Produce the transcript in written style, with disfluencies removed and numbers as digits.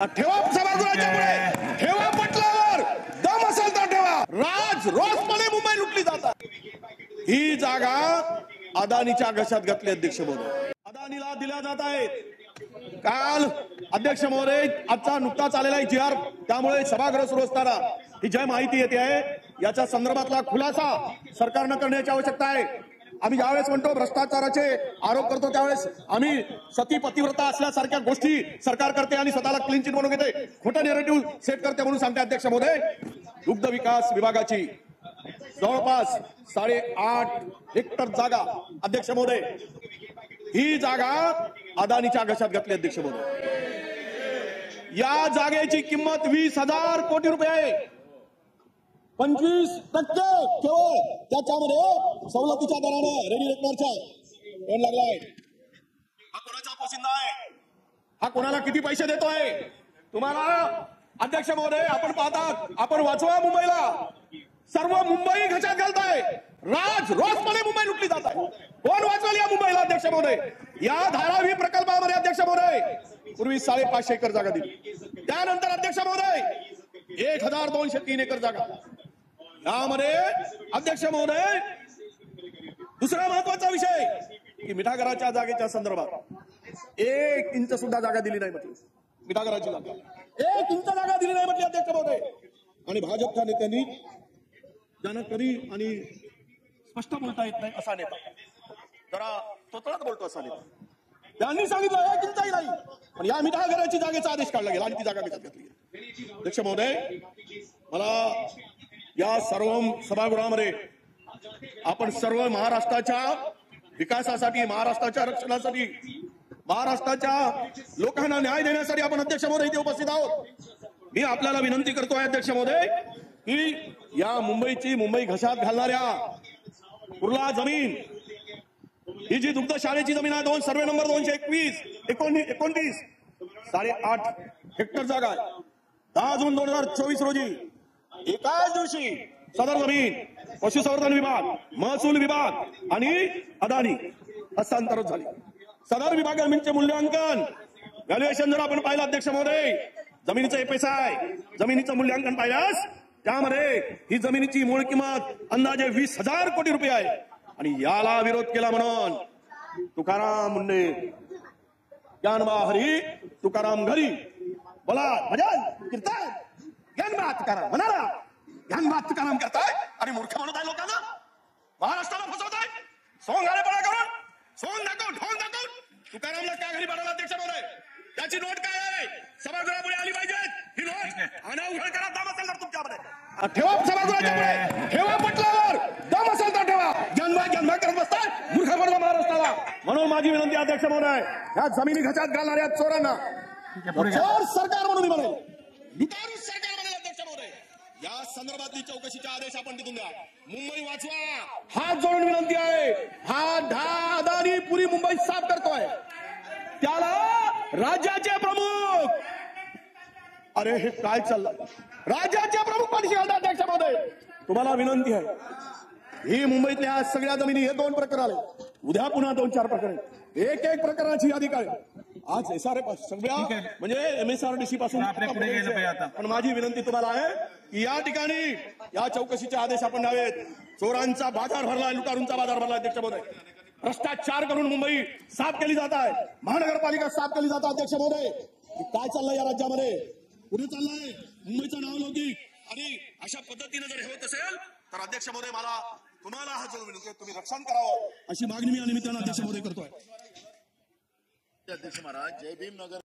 ठेवा सभागृहाच्या पुढे, ठेवा पटलावर, दम असेल तर ठेवा. रोजपणे मुंबई लुटली जातात. ही जागा अदानीच्या घशात घातली. अध्यक्ष महोदय, अदानीला दिल्या जात आहेत. काल अध्यक्ष महोदय, आजचा नुकताच आलेला जी.आर. त्यामुळे सभागृह सुरू असताना ही जी माहिती येते आहे याच्या संदर्भातला खुलासा सरकारनं करण्याची आवश्यकता आहे. आम्ही ज्यावेळेस म्हणतो भ्रष्टाचाराचे आरोप करतो त्यावेळेस आम्ही सती पतिव्रता असल्यासारख्या गोष्टी सरकार करते आणि स्वतःला क्लीन चिट म्हणून घेते, खोटं नेरेटिव्ह सेट करते म्हणून सांगते. अध्यक्ष महोदय, दुग्ध विकास विभागाची जवळपास 8.5 हेक्टर जागा, अध्यक्ष महोदय, ही जागा अदानीच्या घशात घातली. अध्यक्ष महोदय, या जागेची किंमत 20,000 कोटी रुपये आहे. 25% केवळ त्याच्यामध्ये सवलतीच्या दराने रेडी रेकनरच्या कोण लागलाय. हा कोणाचा पोशिंदा आहे? हा कोणाला किती पैसे देतोय? तुम्हाला अध्यक्ष महोदय, आपण पाहतात, आपण वाचवा मुंबईला. सर्व मुंबई घशात घालताय. रोजपणे मुंबई लुटली जात आहे. कोण वाचवेल या मुंबईला? अध्यक्ष महोदय, या धारावी प्रकल्पामध्ये अध्यक्ष महोदय पूर्वी 550 एकर जागा दिली. त्यानंतर अध्यक्ष महोदय 1203 एकर जागा. यामध्ये अध्यक्ष महोदय दुसरा महत्वाचा विषय की मिठागराच्या जागेच्या संदर्भात 1 इंच सुद्धा जागा दिली नाही म्हटलं. मिठागराची जागा 1 इंच जागा दिली नाही म्हटली. अध्यक्ष महोदय, आणि भाजपच्या नेत्यांनी ज्यांना कधी आणि स्पष्ट बोलता येत नाही असा नेता, जरा तोतळत बोलतो असा नेता, त्यांनी सांगितलं 1 इंचही नाही, पण या मिठागराची जागेचा आदेश काढला गेला आणि ती जागा घशात घातली गेली. अध्यक्ष महोदय, मला या सर्व सभागृहामध्ये आपण सर्व महाराष्ट्राच्या विकासासाठी, महाराष्ट्राच्या रक्षणासाठी, महाराष्ट्राच्या लोकांना न्याय देण्यासाठी आपण अध्यक्ष महोदय इथे उपस्थित आहोत. मी आपल्याला विनंती करतोय अध्यक्ष महोदय की या मुंबई घशात घालणाऱ्या कुर्ला जमीन, ही जी दुग्ध शाळेची जमीन आहे, सर्वे नंबर 229 29 8.5 हेक्टर जागा आहे. 10 जून 2024 रोजी एकाच दिवशी सदर जमीन पशुसंवर्धन विभाग, महसूल विभाग आणि अदानी हस्तांतरित झाली. सदर विभाग जमीनचे मूल्यांकन, व्हॅल्युएशन जर आपण पाहिलं अध्यक्ष महोदय, जमिनीचं FSI, जमिनीचं मूल्यांकन पाहिल्यास त्यामध्ये ही जमिनीची मूळ किंमत अंदाजे 20,000 कोटी रुपये आहे. आणि याला विरोध केला म्हणून तुकाराम मुंडे, ज्ञानबा हरी तुकाराम घरी, बोला भजन कीर्तन, ज्ञानबा तुकाराम म्हणाला, ज्ञानबा तुकाराम करताय आणि मूर्ख म्हणत आहे लोकांना, महाराष्ट्राला फसवताय. सोंग आलेपणा करून, सोंग दाखवून, ढोंग दाखवून तुकारामला का घरी पाठवलं? अध्यक्ष महोदय, त्याची नोट काय आहे? सभागृहापुढे आली पाहिजे ही नोट. अनाउघड करा, दम असेल तर तुमच्यामध्ये ठेवा. सभागृहाच्या पुढे ठेवा, पटलावर, दम असेल तर ठेवा. जन्मा करत बसताय मूर्ख म्हणून महाराष्ट्राला. म्हणून माझी विनंती अध्यक्ष महोदय, या जमिनी घशात घालणाऱ्या चोरांना चोर सरकार म्हणून मी म्हणेल, लुटारू सरकार म्हणेल. अध्यक्ष महोदय, या संदर्भातली चौकशीचे आदेश आपण तिथून द्या. मुंबई वाचवा, हात जोडून विनंती आहे. हा अदानी पुरी मुंबई साफ करतोय, त्याला राज्याचे प्रमुख, अरे हे काय चाललंय? राज्याचे प्रमुख पाठीशी घालतात. अध्यक्ष महोदय, तुम्हाला विनंती आहे, ही मुंबईतल्या सगळ्या जमिनी, हे 2 प्रकरण आले, उद्या पुन्हा 2-4 प्रकरण, एक प्रकरणाची यादी काय. आज SRF सगळ्या म्हणजे MSRDC पासून. पण माझी विनंती तुम्हाला आहे की या ठिकाणी या चौकशीचे आदेश आपण द्यावेत. चोरांचा बाजार भरला, लुटारूंचा बाजार भरला. अध्यक्ष महोदय, भ्रष्टाचार करून मुंबई साफ केली जात आहे, महानगरपालिका साफ केली जात आहे. अध्यक्ष महोदय, काय चाललंय या राज्यामध्ये? पुढे चाललंय मुंबईचं नाव लौकिक, आणि अशा पद्धतीने जर हे होत असेल तर अध्यक्ष महोदय, मला तुम्हाला हा जो विनंती, तुम्ही रक्षण करावं अशी मागणी मी या निमित्तानं अध्यक्ष महोदय करतोय. अध्यक्ष महाराज, जय भीम नगर.